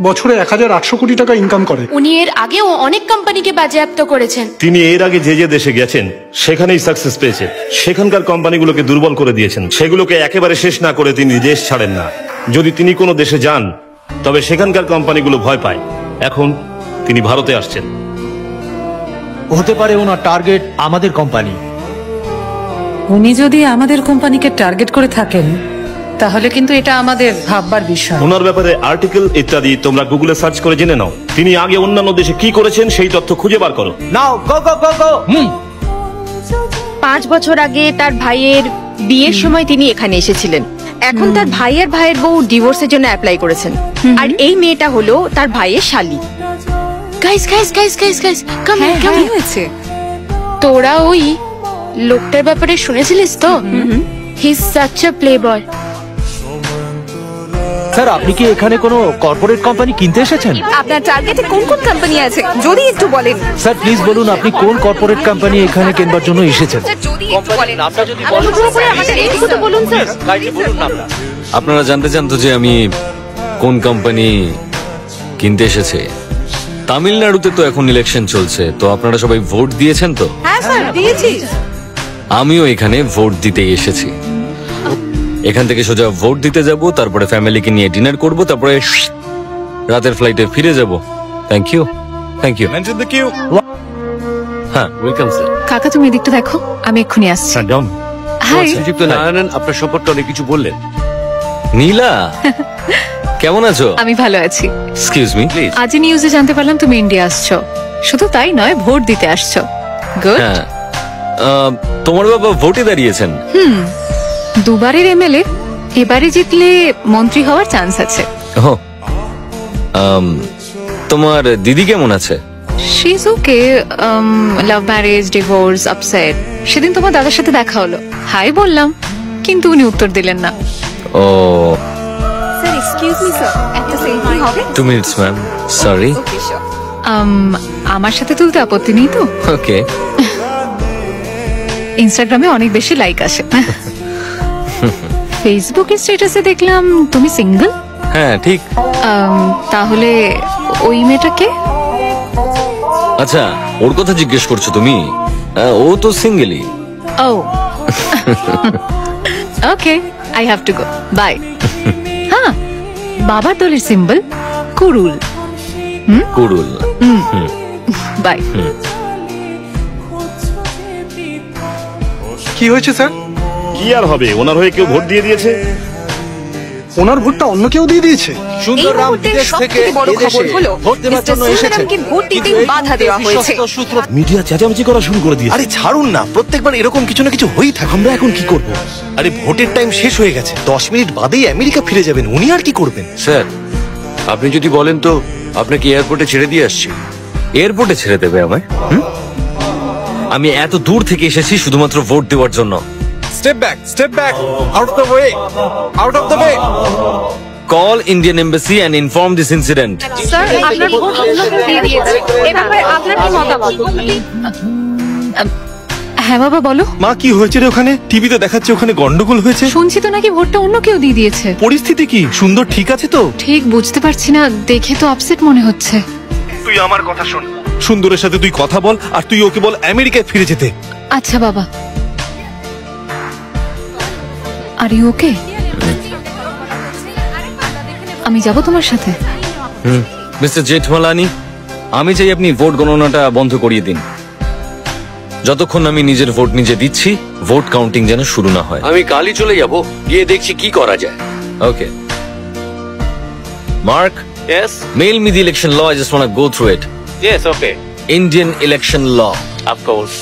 বছরে 1800 কোটি টাকা ইনকাম করে। উনি এর আগেও অনেক কোম্পানিকে বাজেয়াপ্ত করেছেন। তিনি এর আগে যে যে দেশে গেছেন সেখানেই সাকসেস পেয়েছেন। সেখানকার কোম্পানিগুলোকে দুর্বল করে দিয়েছেন। সেগুলোকে একেবারে শেষ না করে তিনি দেশ ছাড়েন না। যদি তিনি কোনো দেশে যান তবে সেখানকার কোম্পানিগুলো ভয় পায়। এখন তিনি ভারতে আসছেন। হতে পারে ওনার টার্গেট আমাদের কোম্পানি। উনি যদি আমাদের কোম্পানিকে টার্গেট করে থাকেন তাহলে কিন্তু এটা আমাদের ভাববার বিষয়। ওনার ব্যাপারে আর্টিকেল ইত্যাদি তোমরা গুগলে সার্চ করে জেনে নাও। তিনি আগে অন্যান্য দেশে কি করেছেন সেই তথ্য খুঁজে বার করো। নাও গো গো গো গো। 5 বছর আগে তার ভাইয়ের বিয়ের সময় তিনি এখানে এসেছিলেন। এখন তার ভাইয়ের বউ ডিভোর্সের জন্য অ্যাপ্লাই করেছেন। আর এই মেয়েটা হলো তার ভাইয়ের শালী। Guys guys guys guys guys কাম কাম হয়েছে। তোরা ওই লোকটার ব্যাপারে শুনেছিলিস তো? He is such a playboy. Sir আপনি কি এখানে কোনো কর্পোরেট কোম্পানি কিনতে এসেছেন? আপনার টার্গেটে কোন কোন কোম্পানি আছে যদি একটু বলেন। স্যার প্লিজ বলুন আপনি কোন কর্পোরেট কোম্পানি এখানে কেনবার জন্য এসেছেন? যদি একটু বলেন। আপনারা যদি বলেন আমাদের এইটুকু তো বলুন স্যার। কাইন্ডলি বলুন না। আপনারা জানতে চান তো যে আমি কোন কোম্পানি কিনতে এসেছি? তামিলনাড়ুতে তো এখন ইলেকশন চলছে, তো আপনারা সবাই ভোট দিয়েছেন তো? হ্যাঁ স্যার দিয়েছি। আমিও এখানে ভোট দিতেই এসেছি। এখান থেকে সোজা ভোট দিতে যাব, তারপরে ফ্যামিলিকে নিয়ে ডিনার করব, তারপরে রাতের ফ্লাইটে ফিরে যাব। Thank you thank you. হ্যাঁ ওয়েলকাম স্যার। কাকা তুমি এদিকটা দেখো, আমি এক্ষুনি আসছি। হাই শ্রীযুক্ত নারায়ণন আপনার সম্পর্কে অনেক কিছু বললেন। নীলা কেমন আছো? আমি ভালো আছি। Excuse me please. আজই নিউজে জানতে পারলাম তুমি ইন্ডিয়া আসছো। শুধু তাই নয়, ভোট দিতে আসছো। গুড। হ্যাঁ তোমার বাবা ভোটে দাঁড়িয়েছেন। দুবারের এমএলএ, এবারে জিতলে মন্ত্রী হওয়ার চান্স আছে। ও তোমার দিদি কেমন আছে? She is okay. Love marriage, divorce, upset. সেদিন তোমার দাদার সাথে দেখা হলো, হাই বললাম, কিন্তু উনি উত্তর দিলেন না। ও স্যার এক্সকিউজ মি স্যার, একটা সেলফি হবে? 2 minutes ma'am, sorry. Okay sure. আমার সাথে তুলতে আপত্তি নেই তো? ওকে। ইনস্টাগ্রামে অনেক বেশি লাইক আসে। ফেসবুকে স্ট্যাটাসে দেখলাম তুমি সিঙ্গেল। হ্যাঁ ঠিক। তাহলে ওই মেয়েটাকে? আচ্ছা ওর কথা জিজ্ঞেস করছো তুমি? ও তো সিঙ্গেলই। ও okay, I have to go, bye. হ্যাঁ, বাবার দলের সিম্বল কুড়ুল। কুড়ুল। বাই। কি হয়েছে স্যার? কি আর হবে, ওনার হয়ে কেউ ভোট দিয়ে দিয়েছে। ওনার ভোটটা অন্য কেউ দিয়ে দিয়েছে। সুন্দররাম বিদেশ থেকে বড় খবর হলো ভোট দেওয়ার জন্য এসেছেন। মিস্টার ভোট দিতে বাধা দেওয়া হয়েছে। মিডিয়া চেঁচামেচি করা শুরু করে দিয়েছে। আরে ছাড়ুন না, প্রত্যেকবার এরকম কিছু না কিছু হয়েই থাকে। আমরা এখন কি করব? আরে ভোটের টাইম শেষ হয়ে গেছে, 10 মিনিট বাদেই আমেরিকা ফিরে যাবেন। উনি আর কি করবেন? স্যার আপনি যদি বলেন তো আপনাকে এয়ারপোর্টে ছেড়ে দিয়ে আসছি। এয়ারপোর্টে ছেড়ে দেবে আমায়? আমি এত দূর থেকে এসেছি শুধুমাত্র ভোট দেওয়ার জন্য। Step back, out of the way, out of the way. Call Indian Embassy and inform this incident. Sir আপনার ভোট অন্য কেউ দিয়ে দিয়েছে। এই ব্যাপারে আপনার কি মতামত? হ্যাঁ বাবা বলো। মা কি হয়েছে রে ওখানে? টিভিতে দেখাচ্ছে ওখানে গন্ডগোল হয়েছে। শুনছি তো নাকি ভোটটা অন্য কেউ দিয়ে দিয়েছে। পরিস্থিতি কি? সুন্দর ঠিক আছে তো? ঠিক বুঝতে পারছি না, দেখে তো আপসেট মনে হচ্ছে। তুই আমার কথা শোন, সুন্দরের সাথে তুই কথা বল আর তুই ওকে বল আমেরিকায় ফিরে যেতে। আচ্ছা বাবা। Are you okay? আমি যাব তোমার সাথে। মিস্টার জেঠমালানি, আমি চাই আপনি ভোট গণনাটা বন্ধ করিয়ে দিন। যতক্ষণ আমি নিজের ভোট নিজে দিচ্ছি, ভোট কাউন্টিং যেন শুরু না হয়। আমি কালই চলে যাব, গিয়ে দেখছি কি করা যায়। ওকে mark. Yes. Mail me the election law. I just want to go through it. Yes. Okay. Indian election law. Of course.